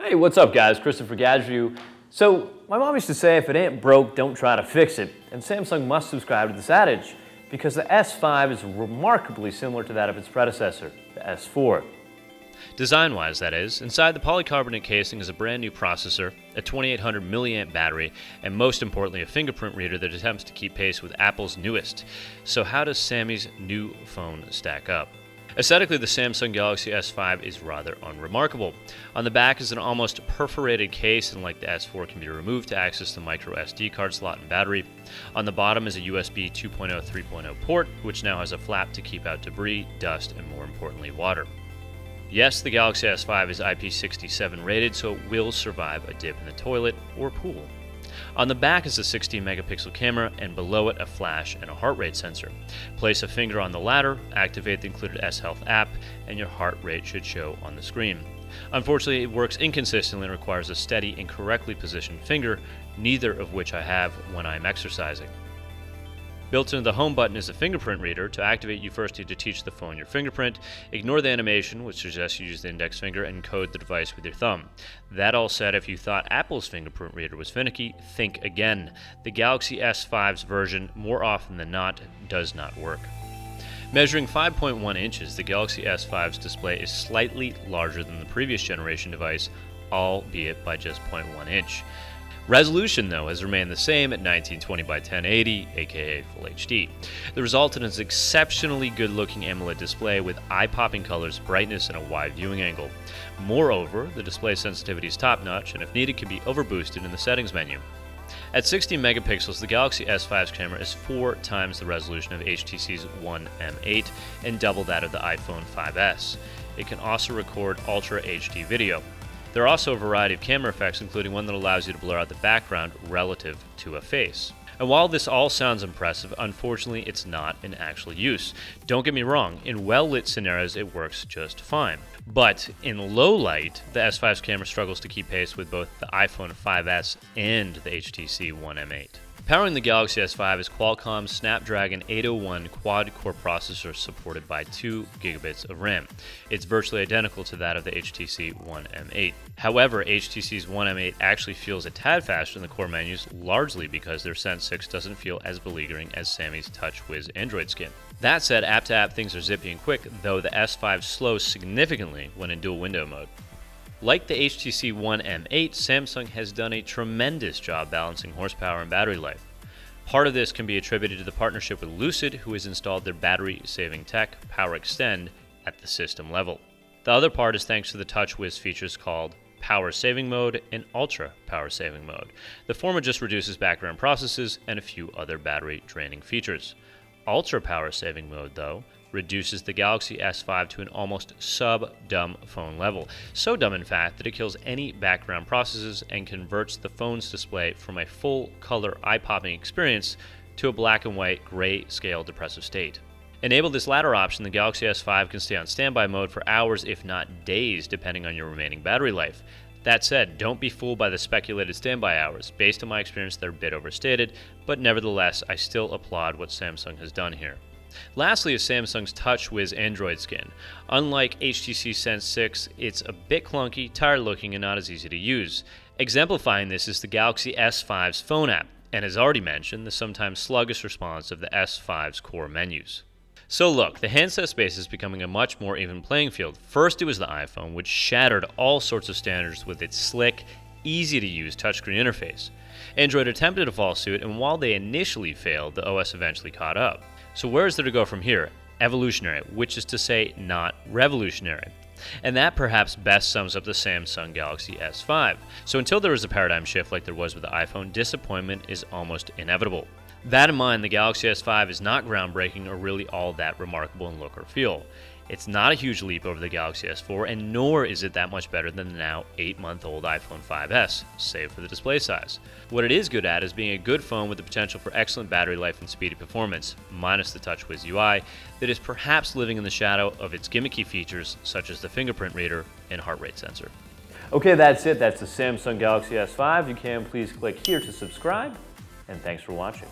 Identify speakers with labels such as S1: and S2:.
S1: Hey, what's up guys? Christopher Gadget. So, my mom used to say if it ain't broke, don't try to fix it. And Samsung must subscribe to this adage because the S5 is remarkably similar to that of its predecessor, the S4.
S2: Design-wise, that is, inside the polycarbonate casing is a brand new processor, a 2800 milliamp battery, and most importantly a fingerprint reader that attempts to keep pace with Apple's newest. So how does Sammy's new phone stack up? Aesthetically, the Samsung Galaxy S5 is rather unremarkable. On the back is an almost perforated case, and like the S4 can be removed to access the micro SD card slot and battery. On the bottom is a USB 2.0 3.0 port, which now has a flap to keep out debris, dust, and more importantly, water. Yes, the Galaxy S5 is IP67 rated, so it will survive a dip in the toilet or pool. On the back is a 16 megapixel camera, and below it a flash and a heart rate sensor. Place a finger on the latter, activate the included S Health app, and your heart rate should show on the screen. Unfortunately, it works inconsistently and requires a steady and correctly positioned finger, neither of which I have when I'm exercising. Built into the home button is a fingerprint reader. To activate, you first need to teach the phone your fingerprint. Ignore the animation, which suggests you use the index finger, and encode the device with your thumb. That all said, if you thought Apple's fingerprint reader was finicky, think again. The Galaxy S5's version, more often than not, does not work. Measuring 5.1 inches, the Galaxy S5's display is slightly larger than the previous generation device, albeit by just 0.1 inch. Resolution, though, has remained the same at 1920 by 1080, aka Full HD. The result is an exceptionally good-looking AMOLED display with eye-popping colors, brightness, and a wide viewing angle. Moreover, the display sensitivity is top-notch, and if needed, can be overboosted in the settings menu. At 16 megapixels, the Galaxy S5's camera is 4 times the resolution of HTC's One M8 and double that of the iPhone 5S. It can also record Ultra HD video. There are also a variety of camera effects, including one that allows you to blur out the background relative to a face. And while this all sounds impressive, unfortunately it's not in actual use. Don't get me wrong, in well-lit scenarios it works just fine. But in low light, the S5's camera struggles to keep pace with both the iPhone 5S and the HTC One M8. Powering the Galaxy S5 is Qualcomm's Snapdragon 801 quad-core processor supported by 2 gigabits of RAM. It's virtually identical to that of the HTC One M8. However, HTC's One M8 actually feels a tad faster in the core menus, largely because their Sense 6 doesn't feel as beleaguering as Sammy's TouchWiz Android skin. That said, app-to-app things are zippy and quick, though the S5 slows significantly when in dual window mode. Like the HTC One M8, Samsung has done a tremendous job balancing horsepower and battery life. Part of this can be attributed to the partnership with Lucid, who has installed their battery-saving tech, Power Extend, at the system level. The other part is thanks to the TouchWiz features called Power Saving Mode and Ultra Power Saving Mode. The former just reduces background processes and a few other battery-draining features. Ultra Power Saving Mode, though, reduces the Galaxy S5 to an almost sub-dumb phone level. So dumb, in fact, that it kills any background processes and converts the phone's display from a full-color eye-popping experience to a black and white gray-scale depressive state. Enable this latter option, the Galaxy S5 can stay on standby mode for hours, if not days, depending on your remaining battery life. That said, don't be fooled by the speculated standby hours. Based on my experience, they're a bit overstated, but nevertheless, I still applaud what Samsung has done here. Lastly is Samsung's TouchWiz Android skin. Unlike HTC Sense 6, it's a bit clunky, tired looking, and not as easy to use. Exemplifying this is the Galaxy S5's phone app, and as already mentioned, the sometimes sluggish response of the S5's core menus. So look, the handset space is becoming a much more even playing field. First it was the iPhone, which shattered all sorts of standards with its slick, easy-to-use touchscreen interface. Android attempted to follow suit, and while they initially failed, the OS eventually caught up. So where is there to go from here? Evolutionary, which is to say not revolutionary. And that perhaps best sums up the Samsung Galaxy S5. So until there is a paradigm shift like there was with the iPhone, disappointment is almost inevitable. That in mind, the Galaxy S5 is not groundbreaking or really all that remarkable in look or feel. It's not a huge leap over the Galaxy S4, and nor is it that much better than the now 8-month-old iPhone 5S, save for the display size. What it is good at is being a good phone with the potential for excellent battery life and speedy performance, minus the TouchWiz UI, that is perhaps living in the shadow of its gimmicky features such as the fingerprint reader and heart rate sensor.
S1: Okay, that's it. That's the Samsung Galaxy S5. You can please click here to subscribe, and thanks for watching.